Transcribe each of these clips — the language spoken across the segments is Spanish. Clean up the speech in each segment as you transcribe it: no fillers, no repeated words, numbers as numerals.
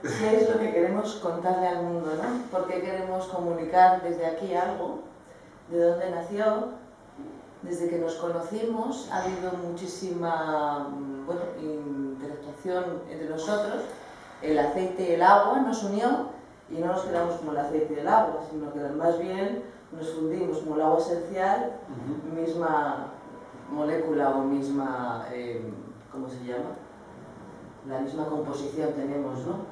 qué es lo que queremos contarle al mundo, ¿no? ¿Por qué queremos comunicar desde aquí algo? ¿De dónde nació? Desde que nos conocimos ha habido muchísima interactuación entre nosotros. El aceite y el agua nos unió y no nos quedamos como el aceite y el agua, sino que más bien nos fundimos como el agua esencial, misma molécula o misma, ¿cómo se llama? La misma composición tenemos, ¿no?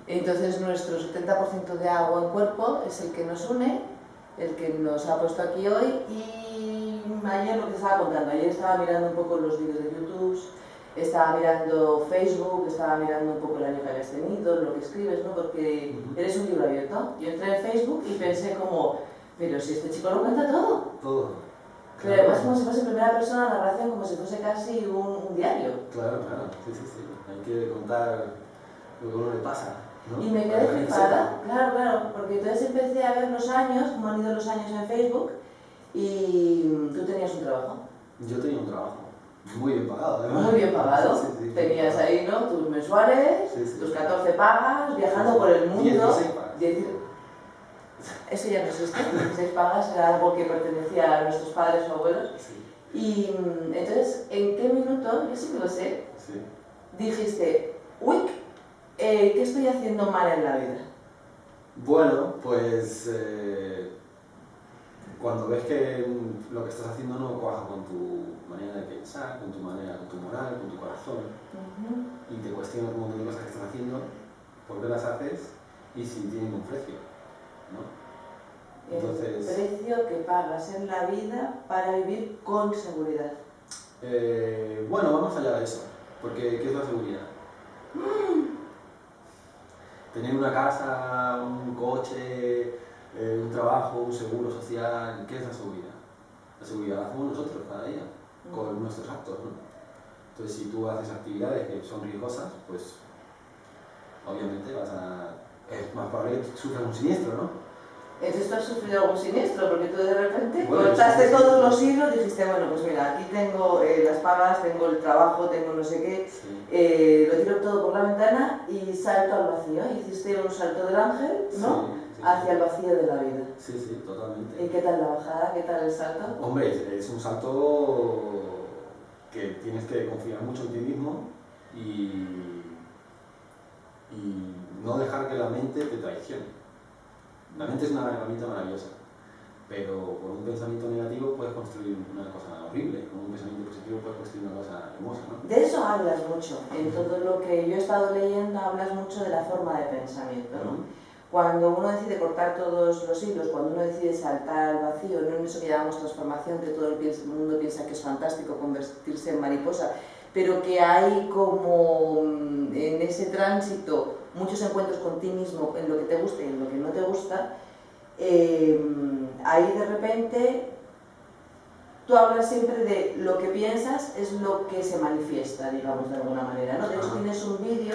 Entonces nuestro 70% de agua en cuerpo es el que nos une, el que nos ha puesto aquí hoy. Y ayer lo que estaba contando, ayer estaba mirando un poco los vídeos de YouTube, estaba mirando Facebook, estaba mirando un poco el año que habías tenido, lo que escribes, ¿no? Porque eres un libro abierto. Yo entré en Facebook y pensé como, pero si este chico lo cuenta todo. Todo. Claro, además como si fuese en primera persona la narración, como si fuese casi un diario. Claro, sí. Hay que contar lo que a uno le pasa, ¿no? Y me quedé flipada, claro, porque entonces empecé a ver los años, cómo han ido los años en Facebook, y tú tenías un trabajo. Yo tenía un trabajo, muy bien pagado, además. Muy bien pagado, Sí, tenías ahí, ¿no? Tus mensuales, tus 14 pagas, viajando por el mundo. 16 pagas. Eso ya no existe, 16 pagas era algo que pertenecía a nuestros padres o abuelos. Sí. Y entonces, ¿en qué minuto, yo sí que lo sé, dijiste, uy, ¿qué estoy haciendo mal en la vida? Bueno, pues cuando ves que lo que estás haciendo no cuaja con tu manera de pensar, con tu moral, con tu corazón, y te cuestionas un montón de cosas que estás haciendo, por qué las haces y si tienen un precio, ¿no? Entonces, el precio que pagas en la vida para vivir con seguridad. Bueno, vamos allá de eso, porque ¿qué es la seguridad? Tener una casa, un coche, un trabajo, un seguro social, ¿qué es la seguridad? La seguridad la hacemos nosotros cada día, con nuestros actos, ¿no? Entonces, si tú haces actividades que son riesgosas, pues obviamente es más probable que sufras un siniestro, ¿no? Entonces tú has sufrido algún siniestro, porque tú de repente cortaste todos los hilos, dijiste, bueno, pues mira, aquí tengo las pagas, tengo el trabajo, tengo no sé qué, lo tiro todo por la ventana y salto al vacío. Hiciste un salto del ángel, ¿no? Hacia el vacío de la vida. Sí, totalmente. ¿Y qué tal la bajada? ¿Qué tal el salto? Hombre, es un salto que tienes que confiar mucho en ti mismo y no dejar que la mente te traicione. La mente es una herramienta maravillosa, pero con un pensamiento negativo puedes construir una cosa horrible, con un pensamiento positivo puedes construir una cosa hermosa, ¿no? De eso hablas mucho, en todo lo que yo he estado leyendo hablas mucho de la forma de pensamiento, ¿no? Cuando uno decide cortar todos los hilos, cuando uno decide saltar al vacío, no en eso que llamamos transformación, que todo el mundo piensa que es fantástico convertirse en mariposa, pero que hay como en ese tránsito muchos encuentros con ti mismo en lo que te gusta y en lo que no te gusta, ahí de repente tú hablas siempre de lo que piensas es lo que se manifiesta, digamos, de alguna manera, ¿no? De hecho tienes un vídeo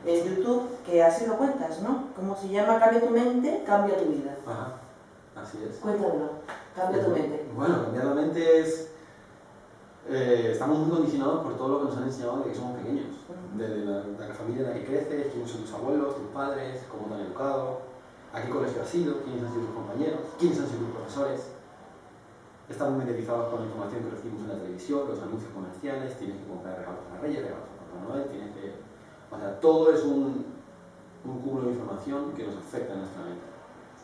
en YouTube que así lo cuentas, ¿no? Como se llama Cambia tu mente, cambia tu vida. Ajá, así es. Cuéntamelo, cambia tu mente. Bueno, cambiar la mente es... estamos muy condicionados por todo lo que nos han enseñado desde que somos pequeños. Desde la familia en la que creces, quiénes son tus abuelos, tus padres, cómo te han educado, a qué colegio has ido, quiénes han sido tus compañeros, quiénes han sido tus profesores. Estamos mediatizados con la información que recibimos en la televisión, los anuncios comerciales, tienes que comprar regalos para Reyes, regalos para Papá Noel, tienes que... O sea, todo es un cúmulo de información que nos afecta en nuestra mente.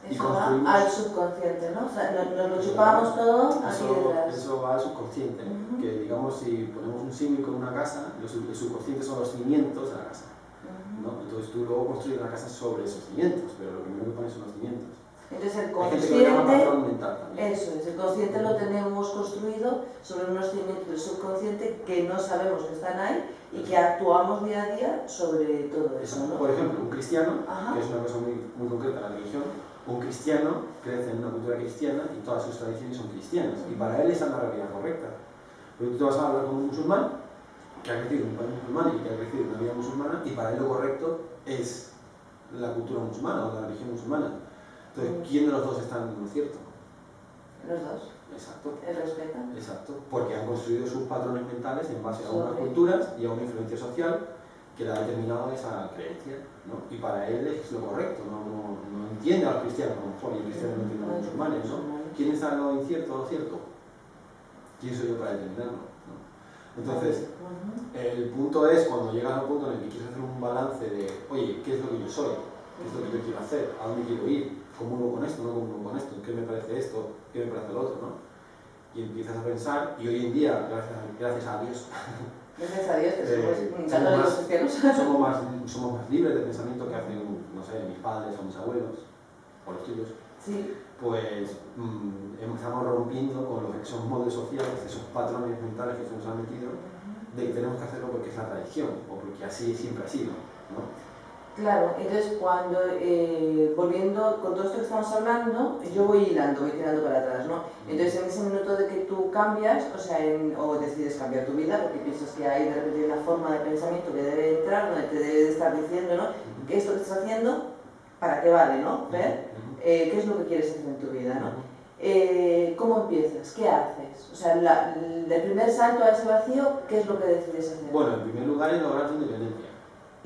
Eso va al subconsciente, ¿no? O sea, nos lo chupamos todo aquí detrás. Eso va al subconsciente, que digamos si ponemos un símil con una casa, el subconsciente son los cimientos de la casa, ¿no? Entonces tú luego construyes la casa sobre esos cimientos, pero lo primero que pones son los cimientos. Entonces el Hay gente que lo llama patrón mental también. eso es, el consciente lo tenemos construido sobre unos cimientos del subconsciente que no sabemos que están ahí y que actuamos día a día sobre todo eso, ¿no? Por ejemplo, un cristiano, que es una cosa muy concreta en la religión, un cristiano crece en una cultura cristiana y todas sus tradiciones son cristianas, y para él esa es la realidad correcta. Pero tú te vas a hablar con un musulmán que ha crecido en un país musulmán y que ha crecido en una vida musulmana, y para él lo correcto es la cultura musulmana o la religión musulmana. Entonces, ¿quién de los dos está en lo cierto? Los dos. Exacto. El respeto. Exacto, porque han construido sus patrones mentales en base a unas culturas y a una influencia social que le ha determinado esa creencia, ¿no? Y para él es lo correcto, no entiende a los cristianos, a lo mejor, y el cristiano no entiende a los musulmanes, ¿no? ¿Quién está en lo incierto o lo cierto? ¿Quién soy yo para determinarlo? ¿No? Entonces, el punto es cuando llegas al punto en el que quieres hacer un balance de, oye, ¿qué es lo que yo soy? ¿Qué es lo que yo quiero hacer? ¿A dónde quiero ir? ¿Comulgo con esto? ¿No comulgo con esto? ¿Qué me parece esto? ¿Qué me parece el otro? ¿No? Y empiezas a pensar, y hoy en día, gracias a Dios, gracias a Dios, que somos más libres de pensamiento que hacen, no sé, mis padres o mis abuelos, o los tuyos. Sí. Pues estamos rompiendo con los que son moldes sociales, esos patrones mentales que se nos han metido, de que tenemos que hacerlo porque es la tradición, o porque así siempre ha sido, ¿no? Claro, entonces cuando, volviendo con todo esto que estamos hablando, yo voy hilando, voy tirando para atrás, ¿no? Entonces en ese minuto de que tú cambias, o sea, o decides cambiar tu vida, porque piensas que hay de repente una forma de pensamiento que debe entrar, donde te debe de estar diciendo, ¿no? Que esto que estás haciendo, ¿para qué vale, no? ¿Ver? ¿Qué es lo que quieres hacer en tu vida, no? ¿Cómo empiezas? ¿Qué haces? O sea, el primer salto a ese vacío, ¿qué es lo que decides hacer? Bueno, en primer lugar es lograr tu independencia.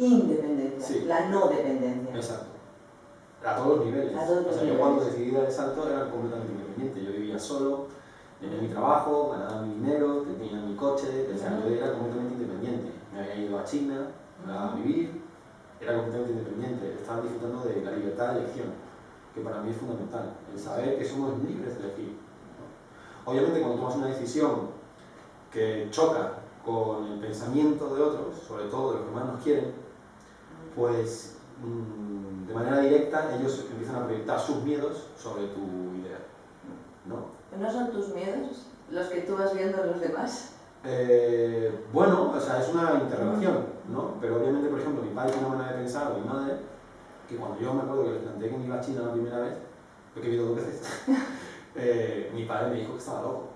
Independencia, sí. La no dependencia. Exacto. A todos los niveles. Yo cuando decidí dar el salto era completamente independiente. Yo vivía solo, tenía mi trabajo, ganaba mi dinero, tenía mi coche, o sea, yo era completamente independiente. Me había ido a China a vivir, era completamente independiente. Estaba disfrutando de la libertad de elección, que para mí es fundamental, el saber que somos libres de elegir, ¿no? Obviamente cuando tomas una decisión que choca con el pensamiento de otros, sobre todo de los que más nos quieren, pues de manera directa ellos empiezan a proyectar sus miedos sobre tu idea, ¿no? ¿No son tus miedos los que tú vas viendo en los demás? Bueno, o sea, es una interrelación, ¿no? Pero obviamente, por ejemplo, mi padre tiene una manera de pensar, o mi madre, que cuando yo me acuerdo que les planteé que me iba a China la primera vez, porque he ido 2 veces, mi padre me dijo que estaba loco.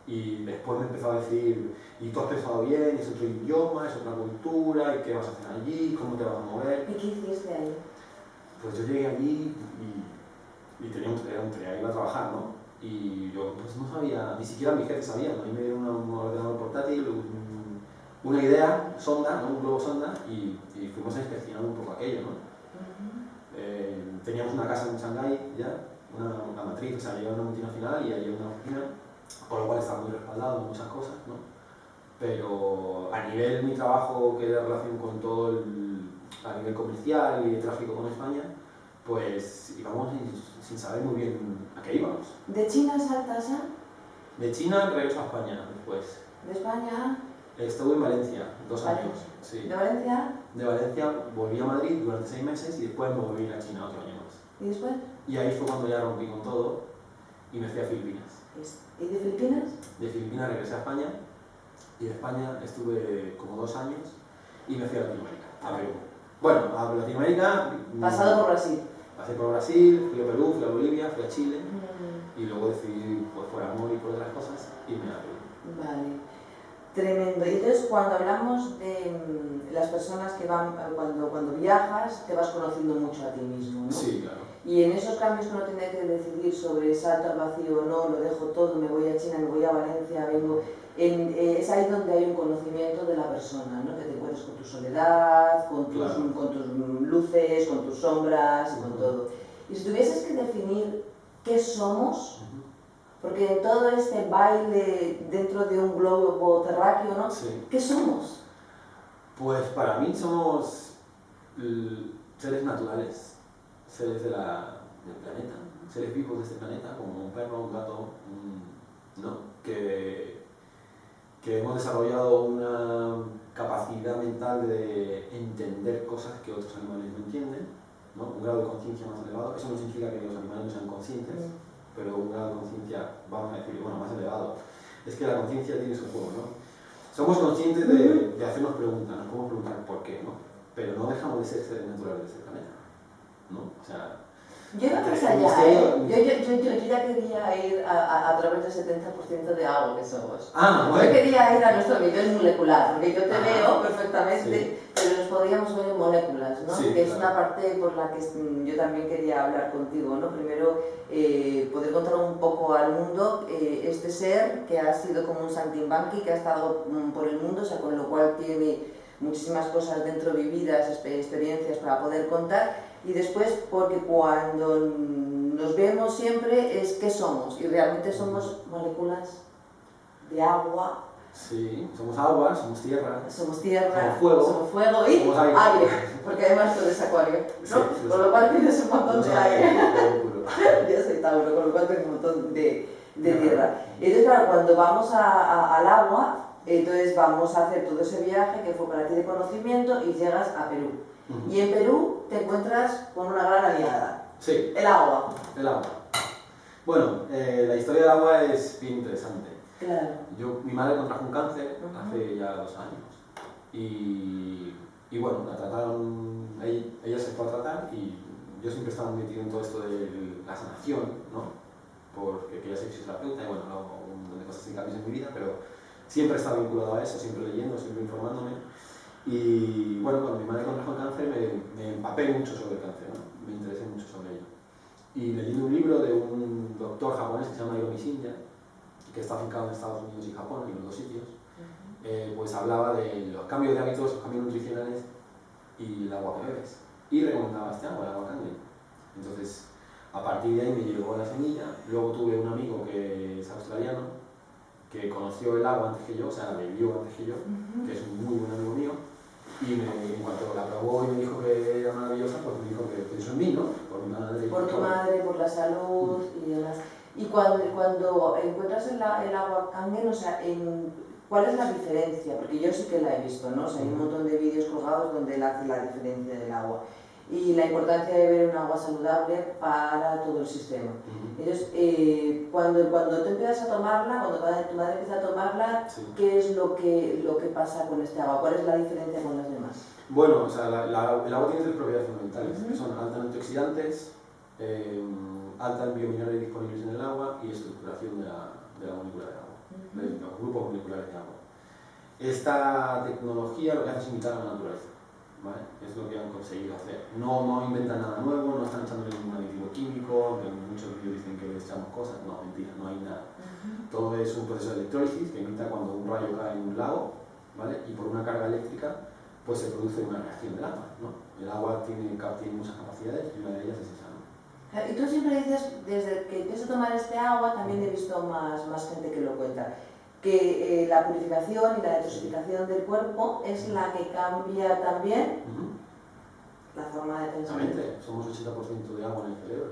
Y después me empezó a decir, y tú has pensado bien, es otro idioma, es otra cultura, y qué vas a hacer allí, cómo te vas a mover. ¿Y qué hiciste ahí? Pues yo llegué allí y tenía un tren, iba a trabajar, ¿no? Y yo pues no sabía, ni siquiera mi jefe sabía, ¿no? A mí me dieron un ordenador portátil, una idea, sonda, ¿no? Un globo sonda, y fuimos a inspeccionar un poco aquello, ¿no? Teníamos una casa en Shanghái ya, una matriz, o sea, había una multinacional y había una oficina, por lo cual estaba muy respaldado en muchas cosas, ¿no? Pero a nivel mi trabajo, que era relación con todo a nivel comercial y de tráfico con España, pues íbamos sin saber muy bien a qué íbamos. ¿De China saltas a? De China regreso a España después. ¿De España? Estuve en Valencia 2 años. Sí. ¿De Valencia? De Valencia volví a Madrid durante 6 meses y después me volví a ir a China otro año más. ¿Y después? Y ahí fue cuando ya rompí con todo y me fui a Filipinas. ¿Y de Filipinas? De Filipinas regresé a España y de España estuve como 2 años y me fui a Latinoamérica, a Perú. Bueno, a Latinoamérica... Pasado por Brasil. Pasé por Brasil, fui a Perú, fui a Bolivia, fui a Chile y luego decidí, pues por amor y por otras cosas, irme a Perú. Vale, tremendo. Y entonces cuando hablamos de las personas que van, cuando viajas, te vas conociendo mucho a ti mismo, ¿no? Sí, claro. Y en esos cambios que uno tiene que decidir sobre salto al vacío o no, lo dejo todo, me voy a China, me voy a Valencia, vengo... es ahí donde hay un conocimiento de la persona, ¿no? Que te encuentras con tu soledad, con tus luces, con tus sombras, con todo. Y si tuvieses que definir qué somos, porque en todo este baile dentro de un globo terráqueo, ¿no? Sí. ¿Qué somos? Pues para mí somos seres naturales, seres del planeta, seres vivos de este planeta, como un perro, un gato, ¿no? Que hemos desarrollado una capacidad mental de entender cosas que otros animales no entienden, ¿no? Un grado de conciencia más elevado. Eso no significa que los animales no sean conscientes, pero un grado de conciencia, vamos a decir, bueno, más elevado. Es que la conciencia tiene su juego, ¿no? Somos conscientes de hacernos preguntas, nos podemos preguntar por qué, ¿no? Pero no dejamos de ser seres naturales de este planeta, ¿no? O sea... Yo iba más allá, ¿eh? Yo ya quería ir a través del 70% de agua que somos. Bueno. Yo quería ir a nuestro nivel molecular, porque yo te veo perfectamente, pero nos podríamos ver en moléculas, ¿no? Sí, que es una parte por la que yo también quería hablar contigo, ¿no? Primero, poder contar un poco al mundo este ser que ha sido como un saltimbanqui, que ha estado por el mundo, o sea, con lo cual tiene muchísimas cosas dentro vividas, experiencias para poder contar, y después porque cuando nos vemos siempre es qué somos, y realmente somos moléculas de agua. Sí, somos agua, somos tierra, somos somos fuego y somos aire. aire, porque además tú eres acuario, ¿no? Sí, Con lo cual tienes un montón de aire. Yo Yo soy Tauro, con lo cual tengo un montón de tierra. Entonces, claro, cuando vamos al agua, entonces vamos a hacer todo ese viaje que fue para ti de conocimiento y llegas a Perú. Y en Perú te encuentras con una gran aliada. Sí. El agua. El agua. Bueno, la historia del agua es bien interesante. Claro. Mi madre contrajo un cáncer hace ya 2 años y bueno, la trataron, ella se fue a tratar y yo siempre estaba metido en todo esto de la sanación, ¿no? Porque quería ser fisioterapeuta y bueno, hago un montón de cosas y cambios en mi vida, pero siempre he estado vinculado a eso, siempre leyendo, siempre informándome. Y bueno, cuando mi madre contrajo el cáncer me empapé mucho sobre el cáncer, ¿no? Me interesé mucho sobre ello. Y leyendo un libro de un doctor japonés que se llama Hiromi Shinja, que está afincado en Estados Unidos y Japón, en los 2 sitios, pues hablaba de los cambios de hábitos, los cambios nutricionales y el agua que bebes. Y recomendaba este agua, el agua Kangen. Entonces, a partir de ahí me llegó la semilla. Luego tuve un amigo que es australiano, que conoció el agua antes que yo, o sea, la bebió antes que yo, que es un muy buen amigo mío. Y en cuanto la probó y me dijo que era maravillosa, pues me dijo que pensó en mí, ¿no? Por mi madre. Por tu madre, por la salud y demás. Y cuando encuentras el agua Kangen, o sea, ¿cuál es la diferencia? Porque yo sí que la he visto, ¿no? O sea, hay un montón de vídeos colgados donde él hace la diferencia del agua. Y la importancia de beber un agua saludable para todo el sistema. Entonces, cuando tú empiezas a tomarla, cuando tu madre empieza a tomarla, sí. ¿Qué es lo que pasa con este agua? ¿Cuál es la diferencia con las demás? Bueno, o sea, el agua tiene 3 propiedades fundamentales, que son alta en antioxidantes, alta en biominerales disponibles en el agua y estructuración de la molécula de agua, de los grupos moleculares de agua. Esta tecnología lo que hace es imitar a la naturaleza, ¿vale? Es lo que han conseguido hacer. No inventan nada nuevo, no están echando ningún aditivo químico, que muchos vídeos dicen que les echamos cosas, no, mentira, no hay nada. Todo es un proceso de electrólisis que imita cuando un rayo cae en un lago, ¿vale? Y por una carga eléctrica pues se produce una reacción del agua, ¿no? El agua tiene muchas capacidades y una de ellas es esa, ¿no? Y tú siempre dices, desde que empiezo a tomar este agua, también he visto más gente que lo cuenta, que la purificación y la detoxificación del cuerpo es la que cambia también la forma de pensar. Exactamente, somos 80% de agua en el cerebro.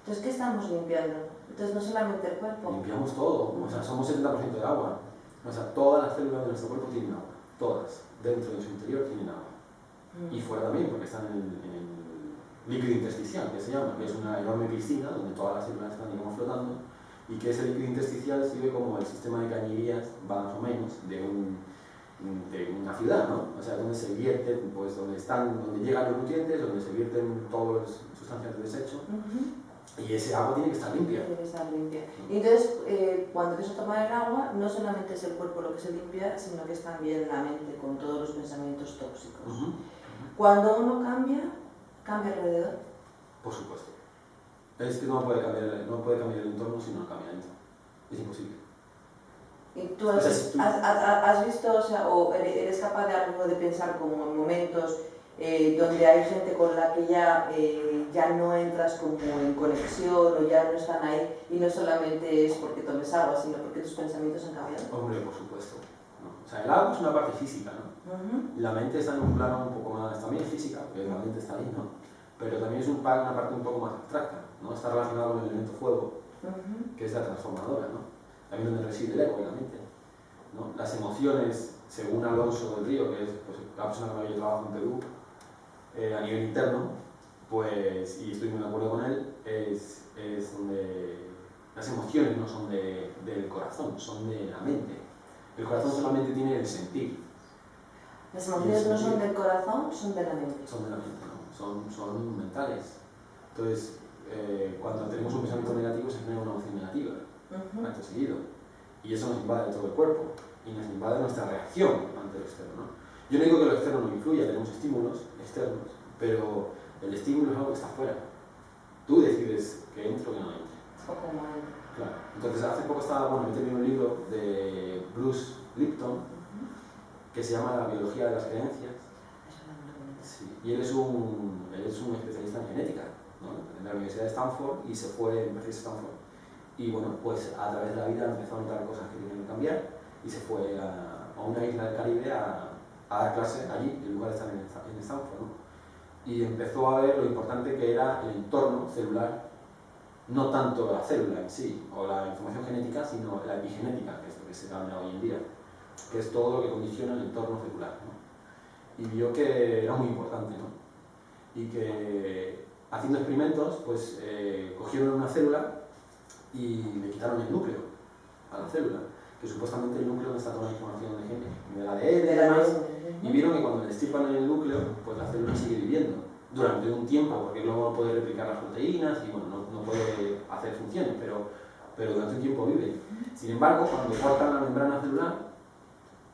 Entonces, ¿qué estamos limpiando? Entonces, no solamente el cuerpo. Limpiamos todo, o sea, somos 70% de agua. O sea, todas las células de nuestro cuerpo tienen agua, todas, dentro de su interior tienen agua. Y fuera también, porque están en el líquido intersticial, que se llama, que es una enorme piscina donde todas las células están, digamos, flotando, y que ese líquido intersticial sirve como el sistema de cañerías, más o menos, de una ciudad, ¿no? O sea, donde se vierten, pues donde llegan los nutrientes, donde se vierten todas las sustancias de desecho, y ese agua tiene que estar limpia. Tiene que estar limpia. Y entonces, cuando empiezas a tomar el agua, no solamente es el cuerpo lo que se limpia, sino que es también la mente, con todos los pensamientos tóxicos. Cuando uno cambia alrededor. Por supuesto. Es que no puede cambiar el entorno si no cambia dentro. Es imposible. ¿Y tú has visto, o sea, o eres capaz de pensar como en momentos donde hay gente con la que ya no entras como en conexión o ya no están ahí, y no solamente es porque tomes agua, sino porque tus pensamientos han cambiado? Hombre, por supuesto. ¿No? O sea, el agua es una parte física, ¿no? La mente está en un plano un poco más, también es física, porque la mente está ahí, ¿no? Pero también es una parte un poco más abstracta, ¿no? Está relacionado con el elemento fuego, que es la transformadora, ¿no? También donde reside el ego en la mente, ¿no? Las emociones, según Alonso del Río, que es pues, la persona con la que yo trabajo en Perú, a nivel interno, pues, y estoy muy de acuerdo con él, es donde las emociones no son del corazón, son de la mente. El corazón solamente tiene el sentir. Las emociones no son del corazón, son de la mente. Son de la mente, ¿no? Son mentales. Entonces, cuando tenemos un pensamiento negativo se genera una emoción negativa, acto seguido. Y eso nos invade todo el cuerpo y nos invade nuestra reacción ante lo externo, ¿no? Yo no digo que lo externo no influya, tenemos estímulos externos, pero el estímulo es algo que está afuera. Tú decides que entre o que no entre. Claro. Entonces, hace poco estaba metiendo en un libro de Bruce Lipton, que se llama La biología de las creencias. Eso no me lo comentas. Sí, y él es un especialista en genética, ¿no? En la Universidad de Stanford, y se fue, en Stanford. Y bueno, pues a través de la vida empezó a notar cosas que tenían que cambiar y se fue a una isla del Caribe a dar clases allí, en lugar de estar en Stanford, ¿no? Y empezó a ver lo importante que era el entorno celular, no tanto la célula en sí, o la información genética, sino la epigenética, que es lo que se habla hoy en día, que es todo lo que condiciona el entorno celular, ¿no? Y vio que era muy importante, ¿no? Y que haciendo experimentos, pues cogieron una célula y le quitaron el núcleo a la célula, que supuestamente el núcleo no está toda la información de genes, del ADN y demás, y vieron que cuando le extirpan el núcleo, pues la célula sigue viviendo durante un tiempo, porque luego no puede replicar las proteínas y bueno, no puede hacer funciones, pero durante un tiempo vive. Sin embargo, cuando cortan la membrana celular,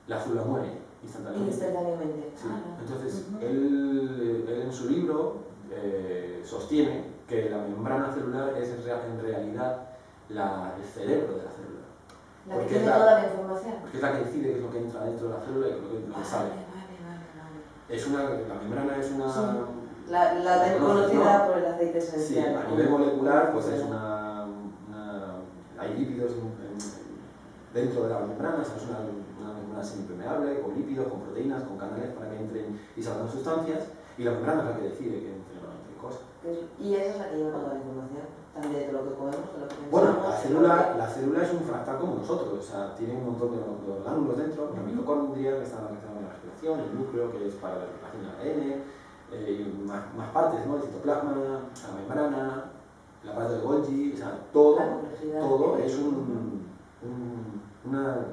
la célula muere instantáneamente. Sí. Entonces, él en su libro sostiene que la membrana celular es en realidad el cerebro de la célula. La que tiene toda la información. Porque es la que decide qué es lo que entra dentro de la célula y lo que sale. La membrana es una... Sí. La conocida, ¿no?, por el aceite esencial. Sí, a nivel molecular, pues es hay lípidos dentro de la membrana, es una membrana semipermeable, con lípidos, con proteínas, con canales para que entren y salgan sustancias, y la membrana es la que decide que entre o no entre cosas. Y esa es la que lleva toda la información, también de lo que comemos, de lo que pensamos. Bueno, la célula es un fractal como nosotros, o sea, tiene un montón de orgánulos dentro, la mitocondria, que está en la respiración, el núcleo, que es para la replicación del ADN, y más partes, ¿no? El citoplasma, la membrana, el aparato de Golgi, o sea, todo es una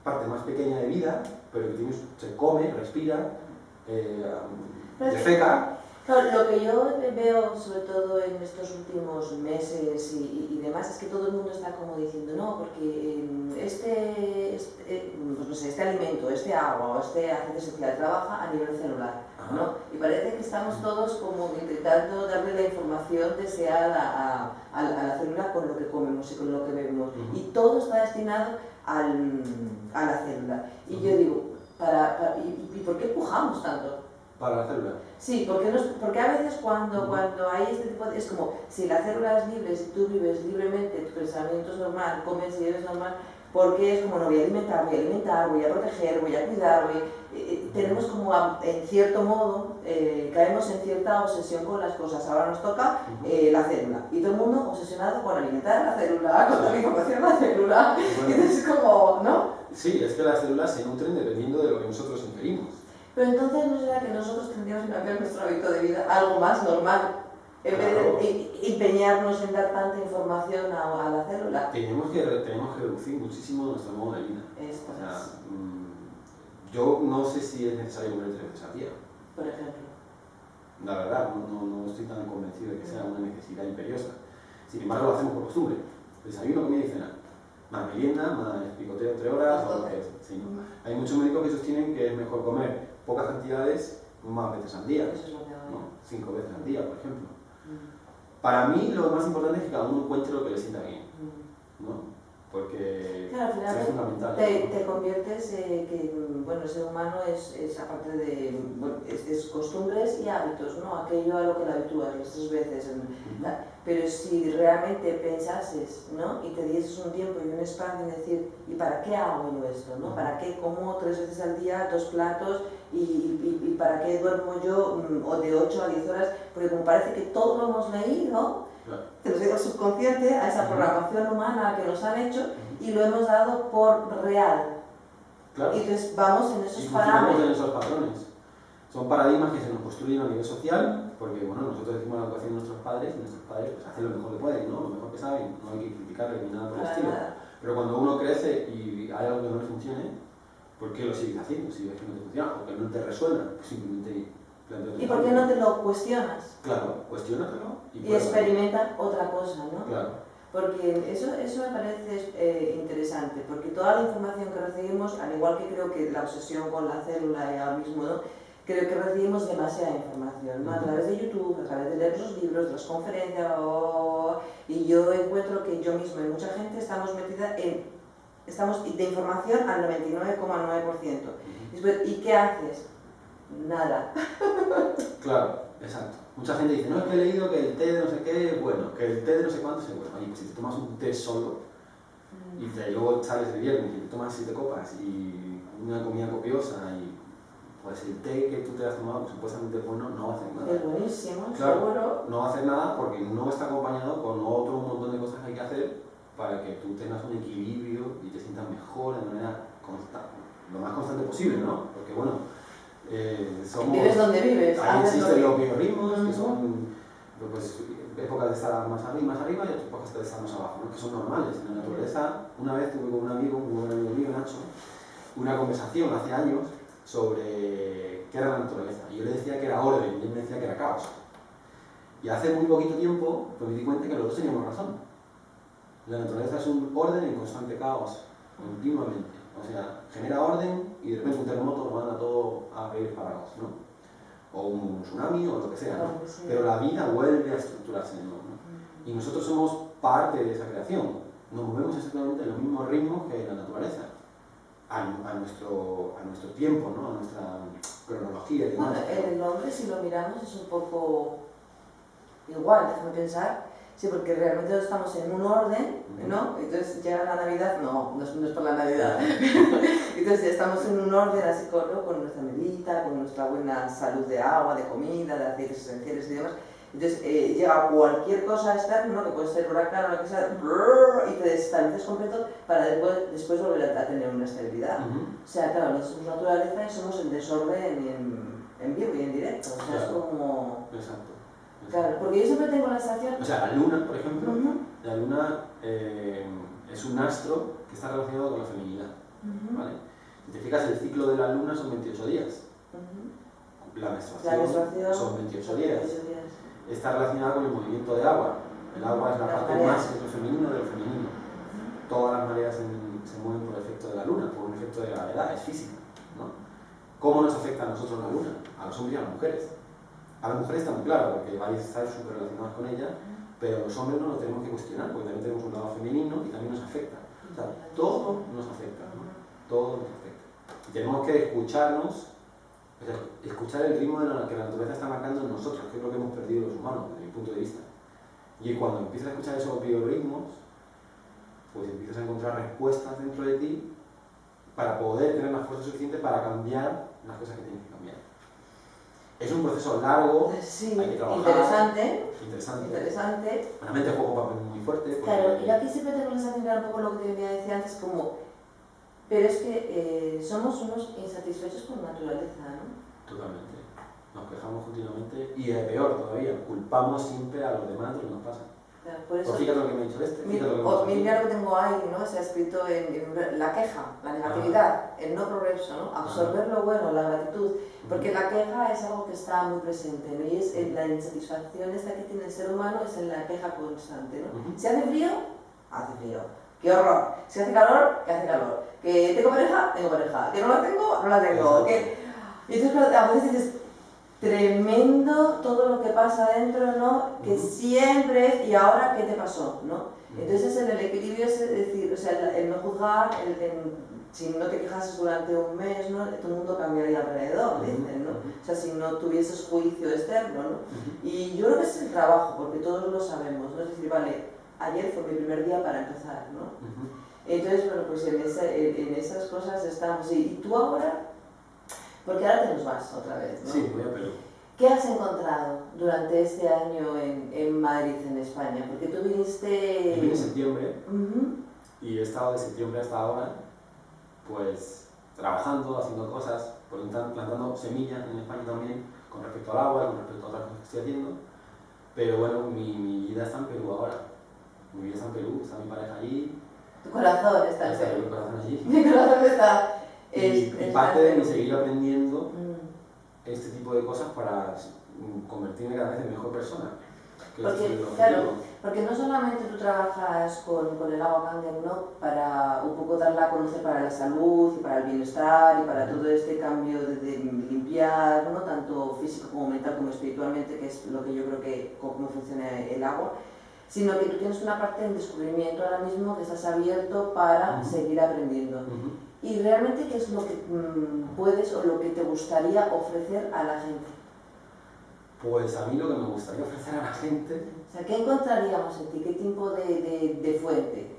parte más pequeña de vida, pero que se come, respira, defeca. Claro, lo que yo veo, sobre todo en estos últimos meses y demás, es que todo el mundo está como diciendo, no, porque pues no sé, este alimento, este agua o este aceite esencial trabaja a nivel celular, ¿no? Y parece que estamos todos como intentando darle la información deseada a la célula con lo que comemos y con lo que bebemos. Y todo está destinado a la célula. Y yo digo, ¿y por qué pujamos tanto? Para la célula. Sí, porque a veces cuando hay este tipo de... Es como, si la célula es libre, si tú vives libremente, tu pensamiento es normal, comes y bebes normal, porque es como, no, voy a alimentar, voy a proteger, voy a cuidar, tenemos como, en cierto modo, caemos en cierta obsesión con las cosas. Ahora nos toca la célula, y todo el mundo obsesionado con alimentar la célula, con la información de la célula, y entonces es como, ¿no? Sí, es que las células se nutren dependiendo de lo que nosotros ingerimos. Pero entonces, ¿no será que nosotros tendríamos que cambiar nuestro hábito de vida a algo más normal? En vez de empeñarnos en dar tanta información a la célula. Tenemos que reducir muchísimo nuestro modo de vida. O sea, yo no sé si es necesario comer 3 veces al día. Por ejemplo. La verdad, no estoy tan convencido de que sea una necesidad imperiosa. Sin embargo, lo hacemos por costumbre. Desayuno, comida y cena. Más merienda, más picoteo entre horas. Sí, ¿no? Hay muchos médicos que sostienen que es mejor comer pocas cantidades más veces al día, Eso es lo que hago, ¿no? 5 veces al día, por ejemplo. Para mí lo más importante es que cada uno encuentre lo que le sienta bien, ¿no? Porque claro, al final es fundamental. Te conviertes que, bueno, el ser humano es aparte de, bueno, es costumbres y hábitos, ¿no? Aquello a lo que le habitúas las 3 veces. Pero si realmente pensases, ¿no? Y te dieses un tiempo y un espacio en decir, ¿y para qué hago yo esto, no? ¿Para qué como 3 veces al día 2 platos? ¿Y para qué duermo yo o de 8 a 10 horas? Porque como parece que todo lo hemos leído, te lo digo subconsciente, a esa programación humana que nos han hecho y lo hemos dado por real. Claro. Y entonces vamos en esos parámetros. En esos patrones. Son paradigmas que se nos construyen a nivel social, porque bueno, nosotros decimos la educación de nuestros padres y nuestros padres pues, hacen lo mejor que pueden, ¿no? Lo mejor que saben, no hay que criticarles ni nada por el estilo. Pero cuando uno crece y hay algo que no le funcione, ¿por qué lo sigues haciendo? Si ves que no te funciona o que no te resuena, pues simplemente... ¿Y por qué no te lo cuestionas? Claro, cuestiónatelo y experimenta otra cosa, ¿no? Claro. Porque eso me parece interesante, porque toda la información que recibimos, al igual que creo que la obsesión con la célula y ahora mismo, ¿no? Creo que recibimos demasiada información, ¿no? A través de YouTube, a través de leer los libros, de las conferencias, y yo encuentro que yo misma y mucha gente estamos metida en estamos de información al 99,9%. Después, ¿y qué haces? Nada. Claro, exacto. Mucha gente dice, no, es que he leído que el té de no sé qué es bueno, que el té de no sé cuánto es bueno. Oye, pues si te tomas un té solo y luego sales el viernes y te tomas 7 copas y una comida copiosa y pues el té que tú te has tomado supuestamente bueno no va a hacer nada. Es buenísimo, claro, seguro. No va a hacer nada porque no está acompañado con otro montón de cosas que hay que hacer para que tú tengas un equilibrio y te sientas mejor de manera constante, lo más constante posible, ¿no? Porque bueno, somos... Vives donde vives. Ahí existen los biorritmos, que son pues, épocas de estar más arriba y otras épocas de estar más abajo, ¿no? Que son normales. En la naturaleza, una vez tuve con un amigo, un buen amigo mío, Nacho, una conversación hace años sobre qué era la naturaleza. Y yo le decía que era orden y él me decía que era caos. Y hace muy poquito tiempo pues me di cuenta que los dos teníamos razón. La naturaleza es un orden en constante caos, continuamente. O sea, genera orden y de repente un terremoto lo manda todo a reír parados, ¿no? O un tsunami o lo que sea, ¿no? Sí. Pero la vida vuelve a estructurarse de nuevo, ¿no? Y nosotros somos parte de esa creación. Nos movemos exactamente en los mismos ritmos que la naturaleza. A nuestro tiempo, ¿no? A nuestra cronología y demás. Bueno, en el hombre, si lo miramos, es un poco igual, déjame pensar. Sí, porque realmente estamos en un orden, ¿no? Entonces llega la Navidad, no es por la Navidad. Entonces ya estamos en un orden así con nuestra medita, con nuestra buena salud de agua, de comida, de aceites esenciales y demás. Entonces llega cualquier cosa externa, ¿no? Que puede ser huracán o lo que sea, y te desestabilizas completo para después volver a tener una estabilidad. O sea, claro, nosotros somos naturaleza y somos el desorden en vivo y en directo. O sea, claro. Es como... Exacto. Claro, porque yo siempre tengo la sensación... O sea, la luna, por ejemplo, la luna es un astro que está relacionado con la feminidad, ¿vale? Si te fijas, el ciclo de la luna son 28 días. La menstruación son 28 días. Está relacionada con el movimiento de agua. El agua es la parte más de lo femenino. Todas las mareas se mueven por el efecto de la luna, por un efecto de gravedad, es física, ¿no? ¿Cómo nos afecta a nosotros la luna? A los hombres y a las mujeres. A las mujeres está muy claro, porque vais a estar súper relacionadas con ella, pero los hombres no lo tenemos que cuestionar, porque también tenemos un lado femenino y también nos afecta. O sea, todo nos afecta, ¿no? Todo nos afecta. Y tenemos que escucharnos, o sea, escuchar el ritmo de que la naturaleza está marcando en nosotros, que es lo que hemos perdido los humanos, desde mi punto de vista. Y cuando empiezas a escuchar esos biorritmos, pues empiezas a encontrar respuestas dentro de ti para poder tener la fuerza suficiente para cambiar las cosas que tienes que cambiar. Es un proceso largo, sí, hay que trabajar. Interesante. La mente juega un papel muy fuerte. Claro, yo aquí siempre tengo la sensación de un poco lo que te venía a decir antes, como... Pero es que somos unos insatisfechos con la naturaleza, ¿no? Totalmente. Nos quejamos continuamente y es peor todavía, culpamos siempre a los demás de lo que nos pasa. Claro, por eso... Pues fíjate lo que me ha dicho mira lo que tengo ahí, ¿no? Se ha escrito en la queja, la negatividad, el no progreso, ¿no? Absorber lo bueno, la gratitud, porque la queja es algo que está muy presente, ¿no? Y es la insatisfacción esta que tiene el ser humano es en la queja constante, ¿no? Si hace frío, hace frío. ¡Qué horror! Si hace calor, que hace calor. Que tengo pareja, tengo pareja. Que no la tengo, no la tengo. Y entonces a veces dices, tremendo todo lo que pasa dentro, ¿no? Que siempre es, ¿y ahora qué te pasó? ¿No? Entonces en el equilibrio es decir, o sea, el no juzgar, si no te quejases durante un mes, ¿no? Tu mundo cambiaría alrededor, dicen, ¿no? O sea, si no tuvieses juicio externo, ¿no? Y yo creo que es el trabajo, porque todos lo sabemos, ¿no? Es decir, vale, ayer fue mi primer día para empezar, ¿no? Entonces, bueno, pues en esas cosas estamos. ¿Y tú ahora? Porque ahora te nos vas otra vez, ¿no? Sí, voy a Perú. ¿Qué has encontrado durante este año en Madrid, en España? Porque tú viniste... Yo vine en septiembre y he estado de septiembre hasta ahora, pues, trabajando, haciendo cosas, plantando semillas en España también, con respecto al agua, con respecto a otras cosas que estoy haciendo. Pero bueno, mi vida está en Perú ahora. Mi vida está en Perú, está mi pareja allí. Tu corazón está en Perú. Mi corazón allí. Mi corazón está... Y parte de mi seguir aprendiendo este tipo de cosas para convertirme cada vez en mejor persona. Porque no solamente tú trabajas con el agua Kangen, ¿no? Para un poco darla a conocer para la salud y para el bienestar y para todo este cambio de limpiar, ¿no? Tanto físico como mental como espiritualmente, que es lo que yo creo que cómo funciona el agua. sino que tú tienes una parte en descubrimiento ahora mismo que estás abierto para seguir aprendiendo. Y realmente, ¿qué es lo que puedes o lo que te gustaría ofrecer a la gente? Pues a mí lo que me gustaría ofrecer a la gente... O sea, ¿qué encontraríamos en ti? ¿Qué tipo de fuente?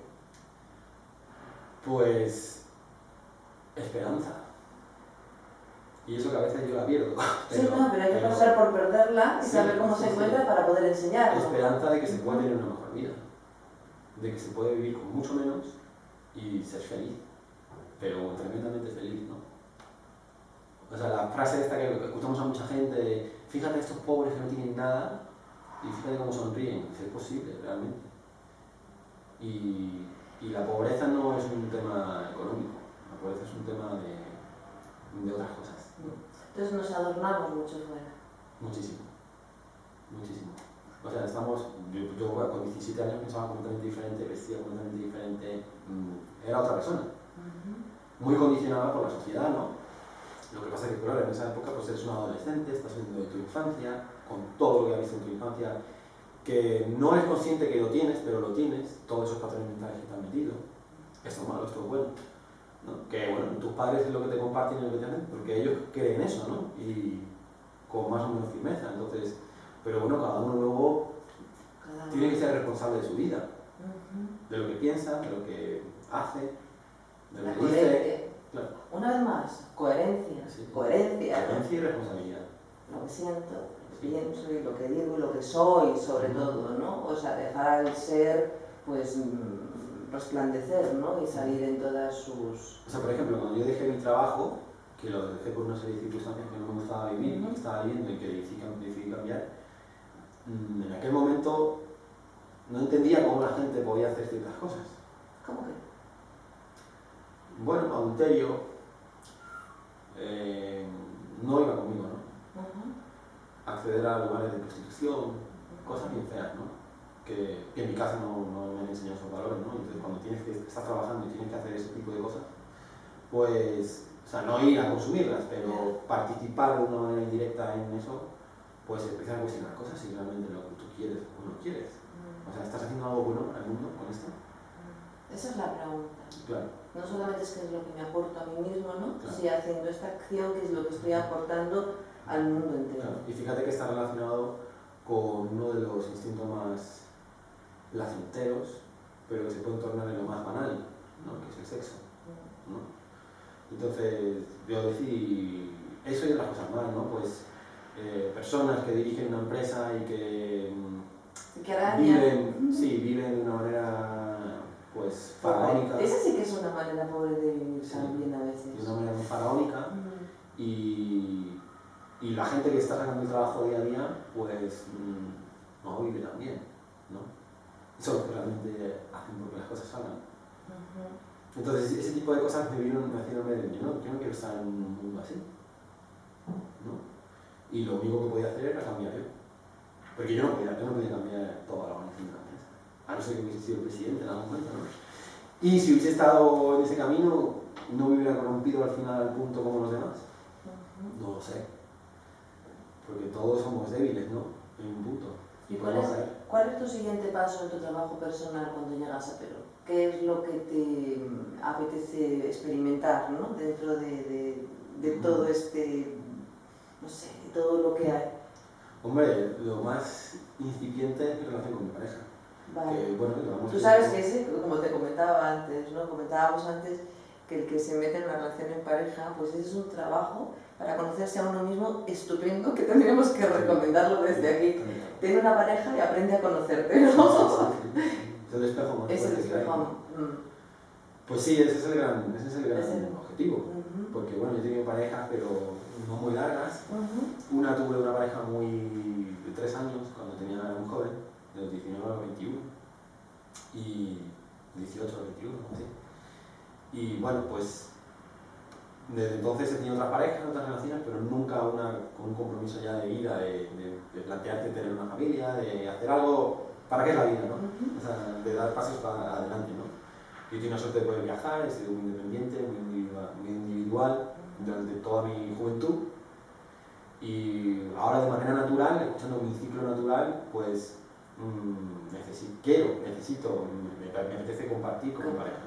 Pues... esperanza. Y eso que a veces yo la pierdo. Sí, no, pero hay que pasar por perderla y saber cómo se encuentra para poder enseñar. Esperanza de que se puede tener una mejor vida. De que se puede vivir con mucho menos y ser feliz. Pero tremendamente feliz, ¿no? O sea, la frase esta que escuchamos a mucha gente de fíjate a estos pobres que no tienen nada y fíjate cómo sonríen, si es posible, realmente. Y la pobreza no es un tema económico, la pobreza es un tema de otras cosas. Entonces nos adornamos mucho fuera. Muchísimo, muchísimo. O sea, yo con 17 años pensaba completamente diferente, vestía completamente diferente, era otra persona. Muy condicionada por la sociedad, ¿no? Lo que pasa es que, claro, en esa época pues eres un adolescente, estás viendo de tu infancia, con todo lo que has visto en tu infancia, que no eres consciente que lo tienes, pero lo tienes, todos esos patrones mentales que te han metido. Esto es malo, esto es bueno. ¿No? Que, bueno, tus padres es lo que te comparten y lo que te hacen, porque ellos creen eso, ¿no? Y con más o menos firmeza, entonces... Pero bueno, cada uno luego tiene que ser responsable de su vida, de lo que piensa, de lo que hace, de lo que dice. Claro. Una vez más, coherencia. Sí. Coherencia. Coherencia y responsabilidad. Lo que siento, lo que pienso y lo que digo y lo que soy, sobre todo, ¿no? O sea, dejar al ser, pues, resplandecer, ¿no? Y salir en todas sus... O sea, por ejemplo, cuando yo dejé mi trabajo, que lo dejé por una serie de circunstancias que no me gustaba vivir, que estaba viviendo y que decidí cambiar, en aquel momento no entendía cómo la gente podía hacer ciertas cosas. ¿Cómo que? Bueno, adulterio, no iba conmigo, ¿no? Acceder a lugares de prostitución, cosas bien feas, ¿no? Que en mi casa no me han enseñado esos valores, ¿no? Entonces cuando tienes que estar trabajando y tienes que hacer ese tipo de cosas, pues, o sea, no ir a consumirlas, pero participar de una manera indirecta en eso, pues empiezan a cuestionar cosas si realmente lo que tú quieres o no quieres. O sea, ¿estás haciendo algo bueno para el mundo con esto? Esa es la pregunta. Claro. No solamente es qué es lo que me aporto a mí mismo, ¿no? Claro. Si haciendo esta acción, qué es lo que estoy aportando al mundo entero. Claro. Y fíjate que está relacionado con uno de los instintos más placenteros, pero que se pueden tornar en lo más banal, ¿no? Que es el sexo, ¿no? Entonces, yo decidí eso y otras cosas más, ¿no? Pues personas que dirigen una empresa y que viven de una manera pues faraónica. Esa sí que es una manera pobre de vivir también a veces. De una manera muy faraónica y la gente que está sacando el trabajo día a día pues no vive tan bien, ¿no? Son los que realmente hacen porque las cosas salgan. Entonces ese tipo de cosas me hicieron ver, yo no quiero estar en un mundo así, ¿no? Y lo único que podía hacer era cambiar yo. Porque yo no podía cambiar toda la organización de la empresa. A no ser que hubiese sido el presidente en algún momento, ¿no? Y si hubiese estado en ese camino, ¿no me hubiera corrompido al final al punto como los demás? No lo sé. Porque todos somos débiles, ¿no? En un punto. ¿Y cuál es tu siguiente paso en tu trabajo personal cuando llegas a Perú? ¿Qué es lo que te apetece experimentar, ¿no? Dentro de todo este, no sé, de todo lo que hay? Hombre, lo más incipiente es mi relación con mi pareja. Vale. Que, bueno, tú sabes que ese, como te comentaba antes, ¿no? Comentábamos antes que el que se mete en una relación en pareja, pues ese es un trabajo para conocerse a uno mismo estupendo, que tendríamos que recomendarlo desde aquí. Ten una pareja y aprende a conocerte, ¿no? Es el espejo más es el fuerte que hay. espejo. Pues sí, ese es el gran objetivo. Porque bueno, yo he tenido parejas, pero no muy largas. Una tuve una pareja de 3 años, cuando era muy joven, de los 19 a los 21. Y 18 a los 21, así. Y bueno, pues desde entonces he tenido otras parejas, otras relaciones, pero nunca una con un compromiso ya de vida, de plantearte tener una familia, de hacer algo para qué es la vida, ¿no? O sea, de dar pasos para adelante, ¿no? Yo he tenido la suerte de poder viajar, he sido muy independiente, muy individual durante toda mi juventud. Y ahora de manera natural, escuchando mi ciclo natural, pues necesito, me apetece compartir con mi pareja.